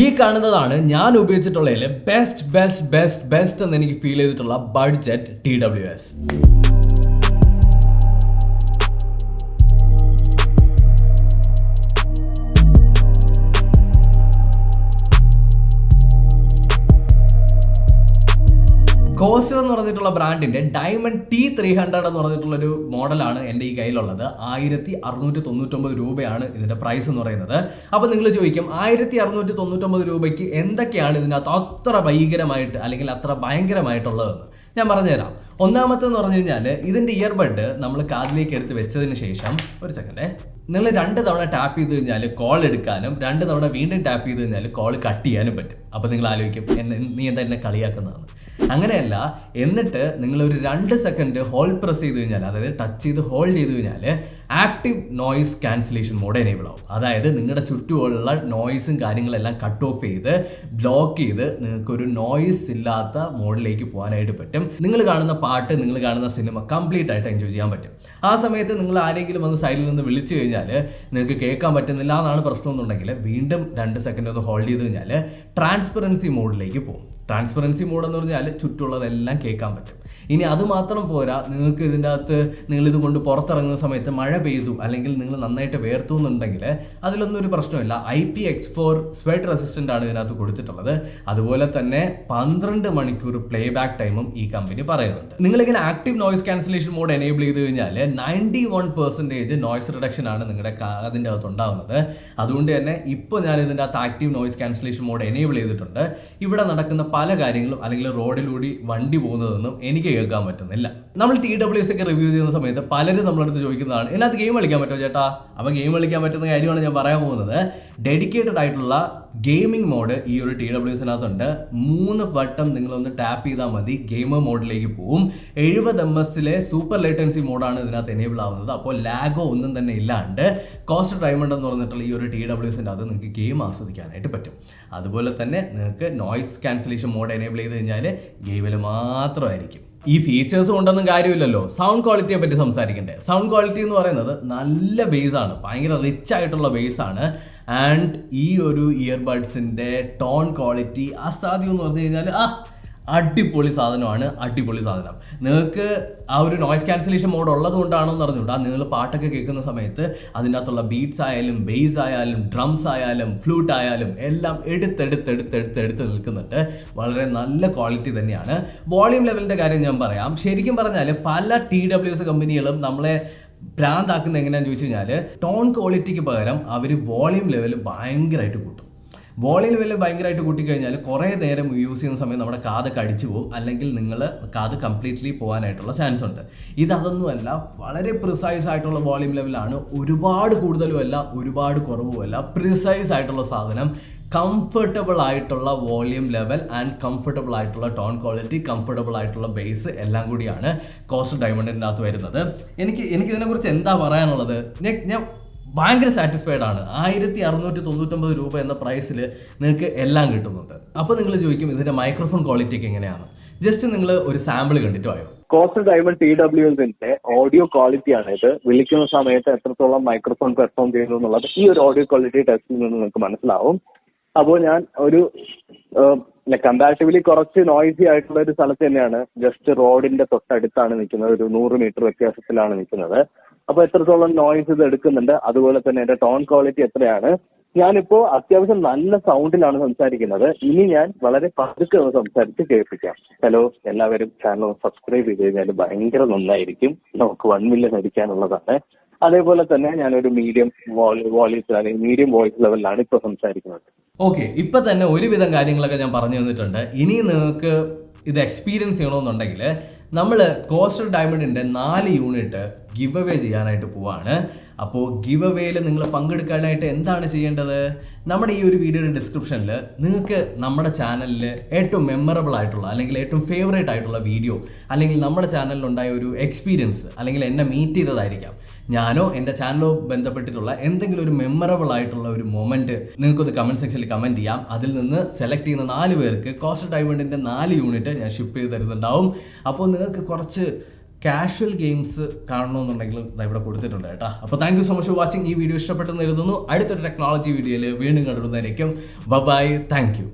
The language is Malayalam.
ഈ കാണുന്നതാണ് ഞാൻ ഉപയോഗിച്ചിട്ടുള്ളതിൽ ബെസ്റ്റ് എന്ന് എനിക്ക് ഫീൽ ചെയ്തിട്ടുള്ള ബഡ്ജറ്റ് TWS. കോസ്റ്റർ എന്ന് പറഞ്ഞിട്ടുള്ള ബ്രാൻഡിന്റെ ഡയമണ്ട് T300 എന്ന് പറഞ്ഞിട്ടുള്ളൊരു മോഡലാണ് എൻ്റെ ഈ കയ്യിലുള്ളത്. 1699 രൂപയാണ് ഇതിന്റെ പ്രൈസ് എന്ന് പറയുന്നത്. അപ്പോൾ നിങ്ങൾ ചോദിക്കും 1699 രൂപയ്ക്ക് എന്തൊക്കെയാണ് ഇതിനകത്ത് അത്ര ഭീകരമായിട്ട് അല്ലെങ്കിൽ അത്ര ഭയങ്കരമായിട്ടുള്ളതെന്ന് ഞാൻ പറഞ്ഞുതരാം. ഒന്നാമത്തെന്ന് പറഞ്ഞു കഴിഞ്ഞാൽ ഇതിന്റെ ഇയർബഡ് നമ്മൾ കാതിലേക്ക് എടുത്ത് വെച്ചതിന് ശേഷം ഒരു സെക്കൻഡ് നിങ്ങൾ 2 തവണ ടാപ്പ് ചെയ്ത് കഴിഞ്ഞാൽ കോൾ എടുക്കാനും 2 തവണ വീണ്ടും ടാപ്പ് ചെയ്ത് കഴിഞ്ഞാൽ കോൾ കട്ട് ചെയ്യാനും പറ്റും. അപ്പോൾ നിങ്ങൾ ആലോചിക്കും നീ എന്താ എന്നെ കളിയാക്കുന്നതാണ്. അങ്ങനെയല്ല, എന്നിട്ട് നിങ്ങൾ ഒരു 2 സെക്കൻഡ് ഹോൾഡ് പ്രസ് ചെയ്ത് കഴിഞ്ഞാൽ, അതായത് ടച്ച് ചെയ്ത് ഹോൾഡ് ചെയ്ത് കഴിഞ്ഞാൽ active noise cancellation mode enable ആവും. അതായത് നിങ്ങളുടെ ചുറ്റുമുള്ള നോയിസും കാര്യങ്ങളെല്ലാം കട്ട് ഓഫ് ചെയ്ത് ബ്ലോക്ക് ചെയ്ത് നിങ്ങൾക്കൊരു നോയിസ് ഇല്ലാത്ത മോഡിലേക്ക് പോകാനായിട്ട് പറ്റും. നിങ്ങൾ കാണുന്ന പാട്ട്, നിങ്ങൾ കാണുന്ന സിനിമ കംപ്ലീറ്റ് ആയിട്ട് എൻജോയ് ചെയ്യാൻ പറ്റും. ആ സമയത്ത് നിങ്ങൾ ആരെങ്കിലും വന്ന് സൈഡിൽ നിന്ന് വിളിച്ചു കഴിഞ്ഞാൽ നിങ്ങൾക്ക് കേൾക്കാൻ പറ്റുന്നില്ല എന്നാണ് പ്രശ്നം എന്നുണ്ടെങ്കിൽ വീണ്ടും 2 സെക്കൻഡ് ഒന്ന് ഹോൾഡ് ചെയ്ത് കഴിഞ്ഞാൽ ട്രാൻസ്പെറൻസി മോഡിലേക്ക് പോകും. ട്രാൻസ്പെറൻസി മോഡ് എന്ന് പറഞ്ഞാൽ ചുറ്റുമുള്ളതെല്ലാം കേൾക്കാൻ പറ്റും. ഇനി അത് മാത്രം പോരാ, നിങ്ങൾക്ക് ഇതിൻ്റെ അകത്ത് നിങ്ങളിത് കൊണ്ട് പുറത്തിറങ്ങുന്ന സമയത്ത് മഴ പെയ്തു അല്ലെങ്കിൽ നിങ്ങൾ നന്നായിട്ട് വേർത്തു എന്നുണ്ടെങ്കിൽ അതിലൊന്നും ഒരു പ്രശ്നമില്ല. IPX4 സ്വെറ്റ് റെസിസ്റ്റൻ്റ് ആണ് ഇതിനകത്ത് കൊടുത്തിട്ടുള്ളത്. അതുപോലെ തന്നെ 12 മണിക്കൂർ പ്ലേ ബാക്ക് ടൈമും ഈ കമ്പനി പറയുന്നുണ്ട്. നിങ്ങളിങ്ങനെ active noise cancellation mode enable ചെയ്ത് കഴിഞ്ഞാൽ 91% നോയിസ് റിഡക്ഷൻ ആണ് നിങ്ങളുടെ അതിൻ്റെ അകത്ത് ഉണ്ടാകുന്നത്. അതുകൊണ്ട് തന്നെ ഇപ്പോൾ ഞാൻ ഇതിൻ്റെ അകത്ത് active noise cancellation mode enable ചെയ്തിട്ടുണ്ട്. ഇവിടെ നടക്കുന്ന പല കാര്യങ്ങളും അല്ലെങ്കിൽ റോഡിലൂടെ വണ്ടി പോകുന്നതൊന്നും എനിക്ക് കേൾക്കാൻ പറ്റുന്നില്ല. നമ്മൾ TWS ഒക്കെ റിവ്യൂ ചെയ്യുന്ന സമയത്ത് പലരും നമ്മളടുത്ത് ചോദിക്കുന്നതാണ്, ഇതിനകത്ത് ഗെയിം കളിക്കാൻ പറ്റുമോ ചേട്ടാ? അപ്പോൾ ഗെയിം കളിക്കാൻ പറ്റുന്ന കാര്യമാണ് ഞാൻ പറയാൻ പോകുന്നത്. ഡെഡിക്കേറ്റഡ് ആയിട്ടുള്ള ഗെയിമിംഗ് മോഡ് ഈ ഒരു TWSനകത്തുണ്ട്. 3 വട്ടം നിങ്ങളൊന്ന് ടാപ്പ് ചെയ്താൽ മതി, ഗെയിമർ മോഡിലേക്ക് പോവും. 70 ms സൂപ്പർ ലേറ്റൻസി മോഡാണ് ഇതിനകത്ത് എനേബിൾ ആവുന്നത്. അപ്പോൾ ലാഗോ ഒന്നും തന്നെ ഇല്ലാണ്ട് കോസ്റ്റർ ഡയമണ്ട് എന്ന് പറഞ്ഞിട്ടുള്ള ഈ ഒരു TWSൻ്റെ അത് നിങ്ങൾക്ക് ഗെയിം ആസ്വദിക്കാനായിട്ട് പറ്റും. അതുപോലെ തന്നെ നിങ്ങൾക്ക് നോയിസ് ക്യാൻസലേഷൻ മോഡ് എനേബിൾ ചെയ്ത് കഴിഞ്ഞാൽ ഗെയിമിൽ മാത്രമായിരിക്കും. ഈ ഫീച്ചേഴ്സ് കൊണ്ടൊന്നും കാര്യമില്ലല്ലോ. സൗണ്ട് ക്വാളിറ്റിയെ പറ്റി സംസാരിക്കണ്ടേ. സൗണ്ട് ക്വാളിറ്റി എന്ന് പറയുന്നത് നല്ല ബേസാണ്, ഭയങ്കര റിച്ച് ആയിട്ടുള്ള ബേസാണ്. ആൻഡ് ഈ ഒരു ഇയർബഡ്സിൻ്റെ ടോൺ ക്വാളിറ്റി അസാധ്യം എന്ന് പറഞ്ഞു കഴിഞ്ഞാൽ അടിപൊളി സാധനമാണ്. നിങ്ങൾക്ക് ആ ഒരു നോയിസ് ക്യാൻസലേഷൻ മോഡ് ഉള്ളത് കൊണ്ടാണോ എന്ന് അറിഞ്ഞുകൂടാ, നിങ്ങൾ പാട്ടൊക്കെ കേൾക്കുന്ന സമയത്ത് അതിനകത്തുള്ള ബീറ്റ്സ് ആയാലും ബേസ് ആയാലും ഡ്രംസ് ആയാലും ഫ്ലൂട്ട് ആയാലും എല്ലാം എടുത്ത് നിൽക്കുന്നുണ്ട്. വളരെ നല്ല ക്വാളിറ്റി തന്നെയാണ്. വോളിയം ലെവലിൻ്റെ കാര്യം ഞാൻ പറയാം. ശരിക്കും പറഞ്ഞാൽ പല TWS കമ്പനികളും നമ്മളെ ഭ്രാന്താക്കുന്ന എങ്ങനെയാണെന്ന് ചോദിച്ചു കഴിഞ്ഞാൽ ടോൺ ക്വാളിറ്റിക്ക് പകരം അവർ വോളിയം ലെവൽ ഭയങ്കരമായിട്ട് കൂട്ടും. വോളിയം ലെവൽ ഭയങ്കരമായിട്ട് കൂട്ടിക്കഴിഞ്ഞാൽ കുറേ നേരം യൂസ് ചെയ്യുന്ന സമയം നമ്മുടെ കാതൊക്കെ അടിച്ചു പോകും, അല്ലെങ്കിൽ നിങ്ങൾ കാത് കംപ്ലീറ്റ്ലി പോകാനായിട്ടുള്ള ചാൻസ് ഉണ്ട്. ഇതൊന്നുമല്ല, വളരെ പ്രിസൈസ് ആയിട്ടുള്ള വോളിയം ലെവലാണ്. ഒരുപാട് കൂടുതലുമല്ല, ഒരുപാട് കുറവുമല്ല, പ്രിസൈസ് ആയിട്ടുള്ള സാധനം. കംഫർട്ടബിൾ ആയിട്ടുള്ള വോളിയം ലെവൽ ആൻഡ് കംഫർട്ടബിൾ ആയിട്ടുള്ള ടോൺ ക്വാളിറ്റി, കംഫർട്ടബിൾ ആയിട്ടുള്ള ബേസ് എല്ലാം കൂടിയാണ് കോസ്റ്റർ ഡയമണ്ടിൻ്റെ അകത്ത് വരുന്നത്. എനിക്കിതിനെക്കുറിച്ച് എന്താ പറയാനുള്ളത്, ഞാൻ ഭയങ്കര സാറ്റിസ്ഫൈഡ് ആണ്. 1699 രൂപ എന്ന പ്രൈസിൽ നിങ്ങൾക്ക് എല്ലാം കിട്ടുന്നുണ്ട്. അപ്പോൾ നിങ്ങൾ ചോദിക്കും ഇതിൻ്റെ മൈക്രോഫോൺ ക്വാളിറ്റി ഒക്കെ എങ്ങനെയാണ്. ജസ്റ്റ് നിങ്ങൾ ഒരു സാമ്പിൾ കണ്ടിട്ട് പോയോ. കോസ്റ്റർ ഡയമണ്ട് TWSന്റെ ഓഡിയോ ക്വാളിറ്റിയാണ് ഇത്. വിളിക്കുന്ന സമയത്ത് എത്രത്തോളം മൈക്രോഫോൺ പെർഫോം ചെയ്യുന്നു എന്നുള്ളത് ഈ ഒരു ഓഡിയോ ക്വാളിറ്റി ടെസ്റ്റിൽ നിന്ന് നിങ്ങൾക്ക് മനസ്സിലാവും. അപ്പോൾ ഞാൻ ഒരു കമ്പാരിറ്റീവ്ലി കുറച്ച് നോയ്സി ആയിട്ടുള്ള ഒരു സ്ഥലത്ത് തന്നെയാണ്, ജസ്റ്റ് റോഡിന്റെ തൊട്ടടുത്താണ് നിൽക്കുന്നത്, ഒരു 100 മീറ്റർ വ്യത്യാസത്തിലാണ് നിൽക്കുന്നത്. അപ്പൊ എത്രത്തോളം നോയ്സ് ഇത് എടുക്കുന്നുണ്ട്, അതുപോലെ തന്നെ എന്റെ ടോൺ ക്വാളിറ്റി എത്രയാണ്. ഞാനിപ്പോ അത്യാവശ്യം നല്ല സൗണ്ടിലാണ് സംസാരിക്കുന്നത്. ഇനി ഞാൻ വളരെ പതുക്കെ സംസാരിച്ച് കേൾപ്പിക്കാം. ഹലോ, എല്ലാവരും ചാനൽ സബ്സ്ക്രൈബ് ചെയ്ത് കഴിഞ്ഞാൽ ഭയങ്കര നന്നായിരിക്കും. നമുക്ക് 1 മില്യൺ അടിക്കാനുള്ളതാണ്. അതേപോലെ തന്നെ ഞാനൊരു മീഡിയം വോയിസ് അല്ലെങ്കിൽ മീഡിയം വോയിസ് ലെവലിലാണ് ഇപ്പൊ സംസാരിക്കുന്നത്. ഓക്കെ, ഇപ്പൊ തന്നെ ഒരുവിധം കാര്യങ്ങളൊക്കെ ഞാൻ പറഞ്ഞു തന്നിട്ടുണ്ട്. ഇനി നിങ്ങൾക്ക് ഇത് എക്സ്പീരിയൻസ് ചെയ്യണമെന്നുണ്ടെങ്കിൽ നമ്മൾ കോസ്റ്റർ ഡയമണ്ടിൻ്റെ 4 യൂണിറ്റ് ഗിവ് അവേ ചെയ്യാനായിട്ട് പോവാണ്. അപ്പോൾ ഗിവ് അവേയിൽ നിങ്ങൾ പങ്കെടുക്കാനായിട്ട് എന്താണ് ചെയ്യേണ്ടത്? നമ്മുടെ ഈ ഒരു വീഡിയോയുടെ ഡിസ്ക്രിപ്ഷനിൽ നിങ്ങൾക്ക് നമ്മുടെ ചാനലിൽ ഏറ്റവും മെമ്മറബിൾ ആയിട്ടുള്ള അല്ലെങ്കിൽ ഏറ്റവും ഫേവറേറ്റ് ആയിട്ടുള്ള വീഡിയോ, അല്ലെങ്കിൽ നമ്മുടെ ചാനലിലുണ്ടായ ഒരു എക്സ്പീരിയൻസ്, അല്ലെങ്കിൽ എന്നെ മീറ്റ് ചെയ്തതായിരിക്കാം, ഞാനോ എൻ്റെ ചാനലോ ബന്ധപ്പെട്ടിട്ടുള്ള എന്തെങ്കിലും ഒരു മെമ്മറബിൾ ആയിട്ടുള്ള ഒരു മൊമെൻറ്റ് നിങ്ങൾക്കൊന്ന് കമൻറ്റ് സെക്ഷനിൽ കമൻറ്റ് ചെയ്യാം. അതിൽ നിന്ന് സെലക്ട് ചെയ്യുന്ന 4 പേർക്ക് കോസ്റ്റർ ഡയമണ്ടിൻ്റെ 4 യൂണിറ്റ് ഞാൻ ഷിപ്പ് ചെയ്ത് തരുന്നുണ്ടാവും. അപ്പോൾ നിങ്ങൾക്ക് കുറച്ച് കാഷ്വൽ ഗെയിംസ് കാണണമെന്നുണ്ടെങ്കിൽ ഇവിടെ കൊടുത്തിട്ടുണ്ട് കേട്ടോ. അപ്പോൾ thank you so much for watching. ഈ വീഡിയോ ഇഷ്ടപ്പെട്ടെന്ന് കരുതുന്നു. അടുത്തൊരു ടെക്നോളജി വീഡിയോയിൽ വീണ്ടും കണ്ടുവരുന്നതായിരിക്കും. By, thank you.